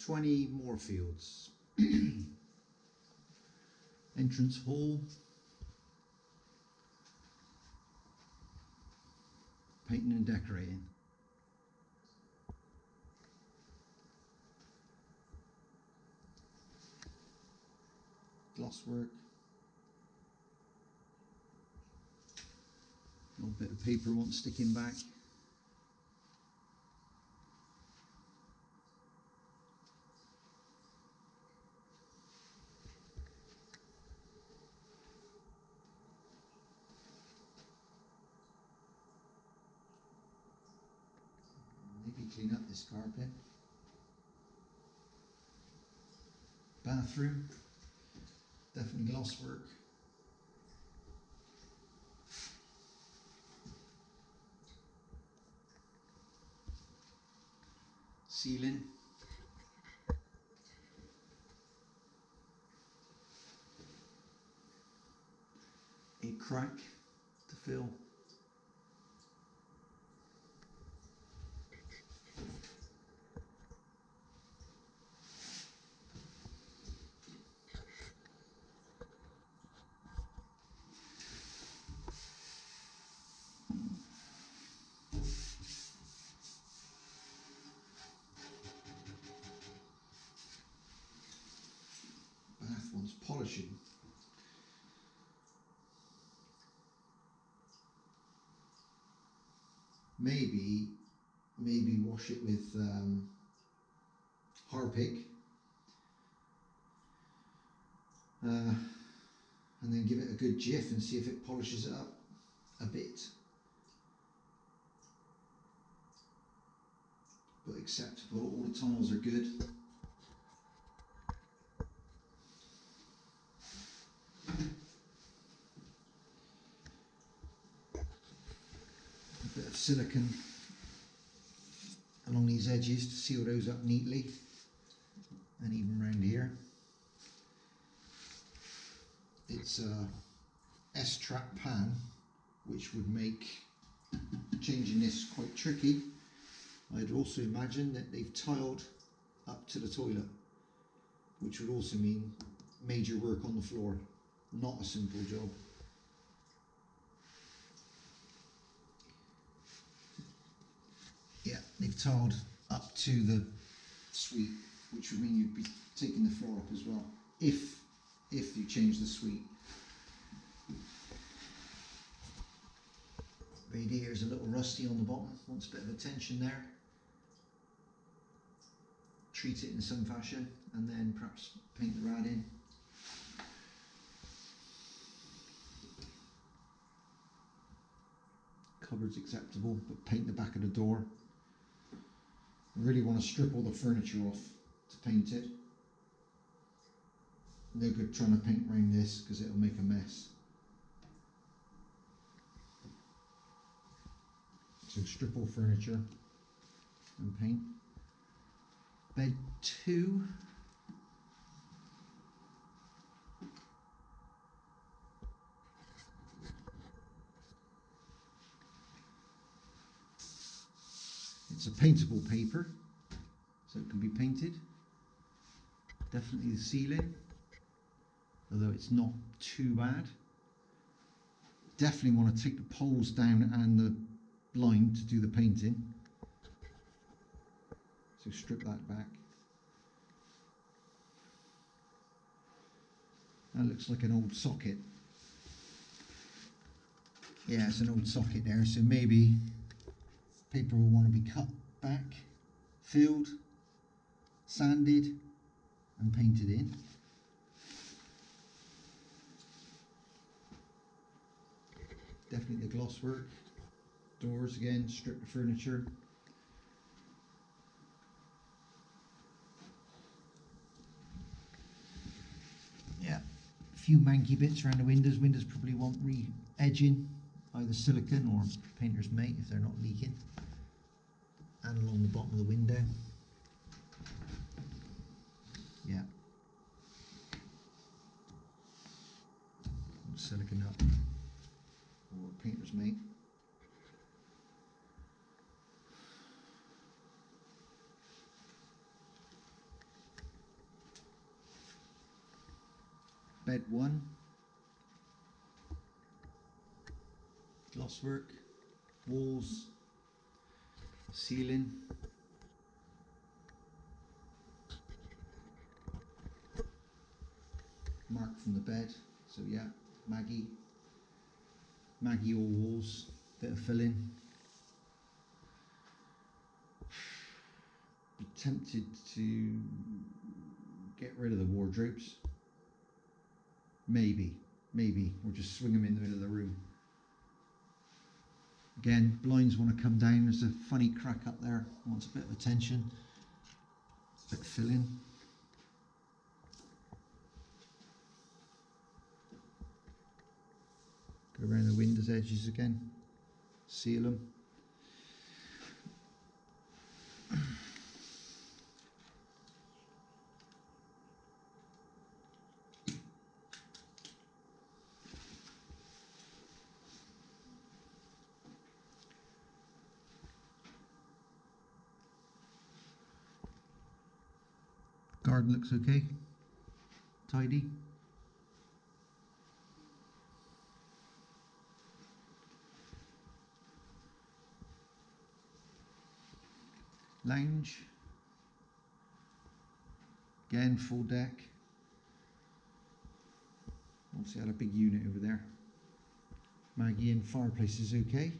20 Moorfields. Entrance hall. Painting and decorating. Gloss work. A little bit of paper wants sticking back. Maybe clean up this carpet. Bathroom, definitely gloss work. Ceiling. A crack to fill. Bath wants polishing. Maybe wash it with Harpic, and then give it a good jiff and see if it polishes it up a bit. But acceptable, all the tiles are good. A bit of silicone along these edges to seal those up neatly, and even around here. It's a S-trap pan, which would make changing this quite tricky. I'd also imagine that they've tiled up to the toilet, which would also mean major work on the floor. Not a simple job. Yeah, they've tiled up to the suite, which would mean you'd be taking the floor up as well, if you change the suite. Radiator's a little rusty on the bottom, wants a bit of attention there. Treat it in some fashion, and then perhaps paint the rad in. Cupboard's acceptable, but paint the back of the door. I really want to strip all the furniture off to paint it. No good trying to paint around this because it'll make a mess. So strip all furniture and paint. Bed 2. It's a paintable paper, so it can be painted. Definitely the ceiling, although it's not too bad. Definitely want to take the poles down and the blind to do the painting. So strip that back. That looks like an old socket. Yeah, it's an old socket there, so maybe paper will want to be cut back, filled, sanded and painted in. Definitely the gloss work. Doors again, strip the furniture. Yeah, a few manky bits around the windows. Windows probably want re-edging, either silicone or painter's mate if they're not leaking. And along the bottom of the window. Yeah. Silicone up or painter's mate. bed 1, glosswork, walls, ceiling, mark from the bed, so yeah, Maggie all walls, bit of filling. Be tempted to get rid of the wardrobes, maybe, or just swing them in the middle of the room. Again, blinds want to come down. There's a funny crack up there, wants a bit of attention. Bit of filling. Go around the windows edges again, seal them. Garden looks okay, tidy. Lounge, again full deck. Also had a big unit over there. Maggie and fireplace is okay.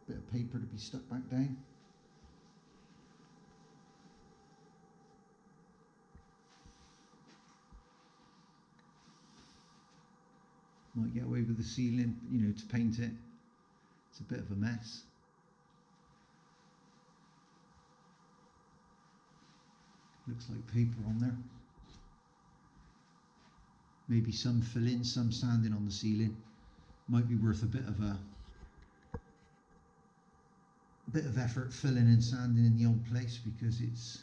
Bit of paper to be stuck back down. Might get away with the ceiling, to paint it. It's a bit of a mess. Looks like paper on there. Maybe some fill-in, some sanding on the ceiling. Might be worth a bit of effort filling and sanding in the old place, because there's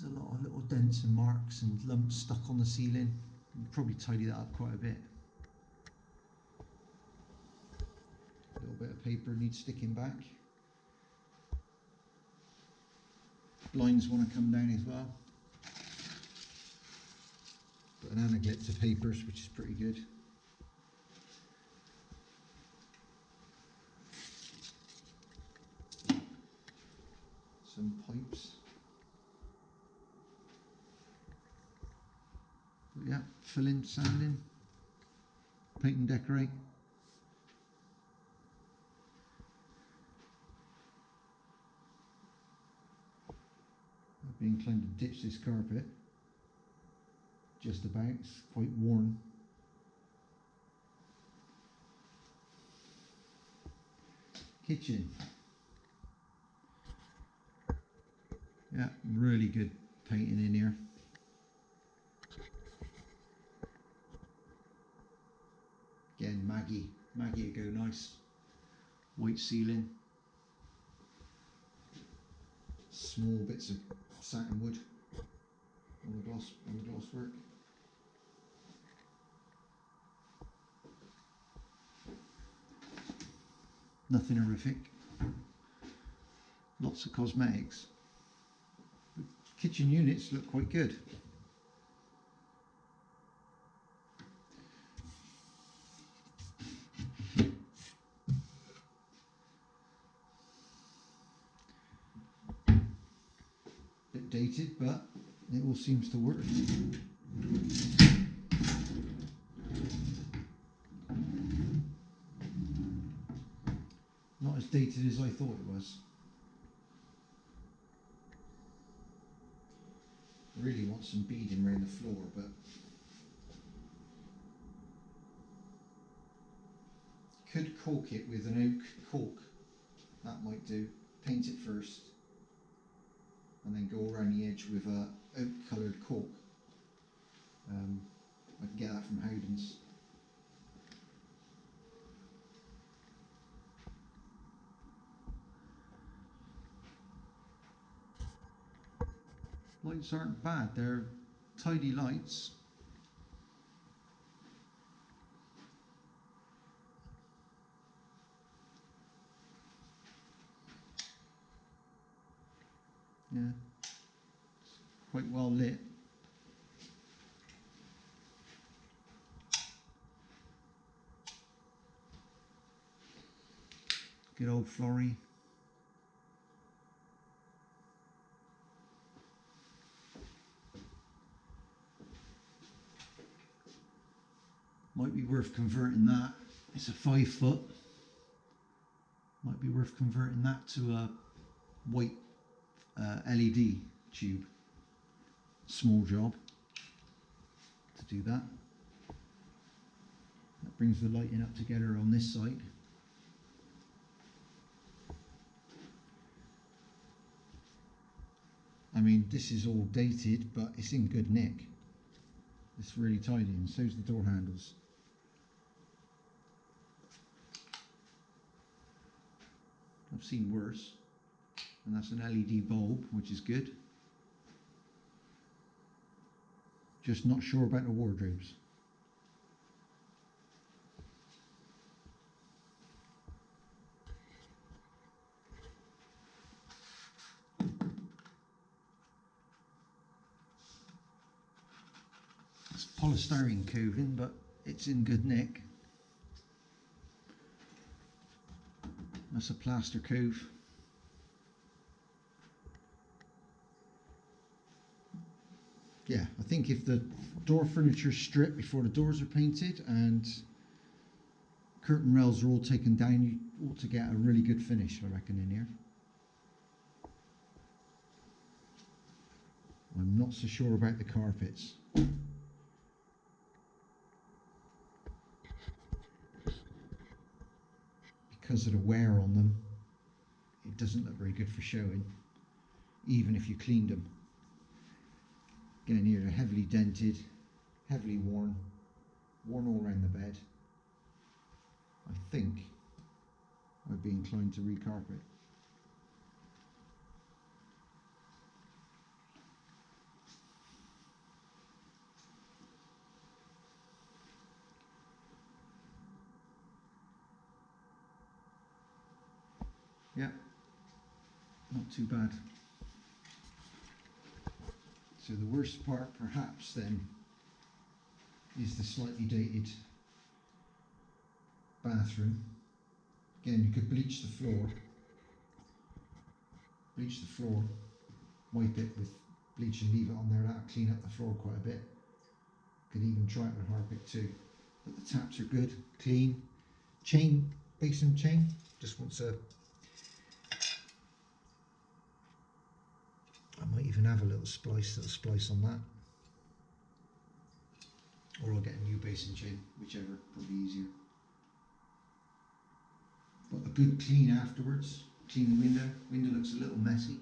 a lot of little dents and marks and lumps stuck on the ceiling. You can probably tidy that up quite a bit. A little bit of paper needs sticking back. Blinds want to come down as well. Got an anaglyph of papers, which is pretty good. Some pipes. But yeah, filling, sanding, paint and decorate. I'd be inclined to ditch this carpet. Just about, it's quite worn. Kitchen. Yeah, really good painting in here. Again, Maggie would go nice. White ceiling. Small bits of satin wood on the gloss work. Nothing horrific. Lots of cosmetics. The kitchen units look quite good. Bit dated, but it all seems to work. Not as dated as I thought it was. Really want some beading around the floor, but could caulk it with an oak caulk. That might do. Paint it first, and then go around the edge with a oak coloured caulk. I can get that from Howden's. Lights aren't bad, they're tidy lights. Yeah, it's quite well lit. Good old Flory. Might be worth converting that. It's a 5 foot. Might be worth converting that to a white LED tube. Small job to do that. That brings the lighting up together on this side. I mean, this is all dated, but it's in good nick. It's really tidy, and so's the door handles. I've seen worse, and that's an LED bulb, which is good. Just not sure about the wardrobes. It's polystyrene coving, but it's in good nick. That's a plaster cove. Yeah, I think if the door furniture is stripped before the doors are painted and curtain rails are all taken down, you ought to get a really good finish, I reckon, in here. I'm not so sure about the carpets. Because of the wear on them, it doesn't look very good for showing, even if you cleaned them. Again, here they're heavily dented, heavily worn all around the bed. I think I'd be inclined to recarpet. Yeah, not too bad. So the worst part perhaps then is the slightly dated bathroom. Again, you could bleach the floor, wipe it with bleach and leave it on there. That'll clean up the floor quite a bit. Could even try it with Harpic too. But the taps are good, clean. Chain, basin chain, just wants a... I might even have a little splice on that. Or I'll get a new basin chain, whichever, probably easier. But a good clean afterwards. Clean the window. Window looks a little messy.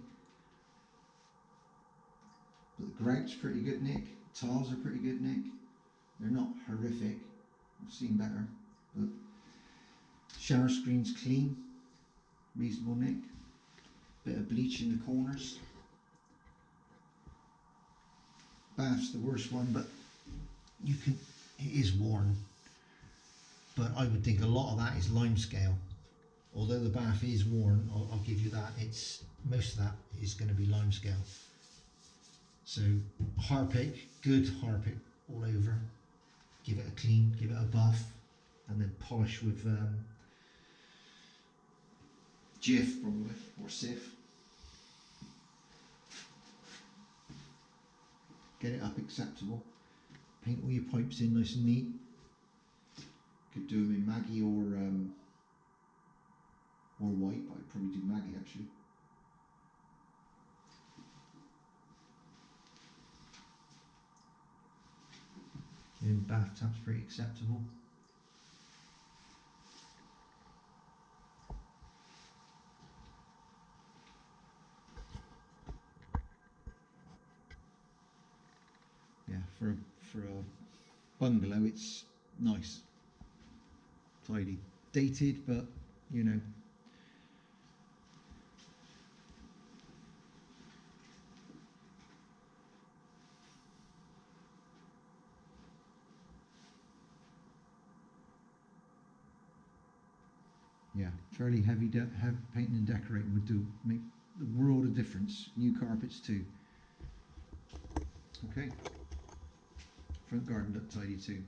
But the grout's pretty good nick. Tiles are pretty good nick. They're not horrific. I've seen better. But shower screen's clean. Reasonable nick. Bit of bleach in the corners. Bath's the worst one, but it is worn. But I would think a lot of that is limescale. Although the bath is worn, I'll give you that. Most of that is going to be limescale. So Harpic, good Harpic all over. Give it a clean, give it a buff, and then polish with Jif probably, or Sif. Get it up acceptable. Paint all your pipes in nice and neat. Could do them in Maggie or white, but I'd probably do Maggie actually. And bathtub's pretty acceptable. Yeah, for a bungalow, it's nice, tidy, dated, but you know. Yeah, fairly heavy painting and decorating would make the world of difference. New carpets too. Okay. Front garden looked tidy too.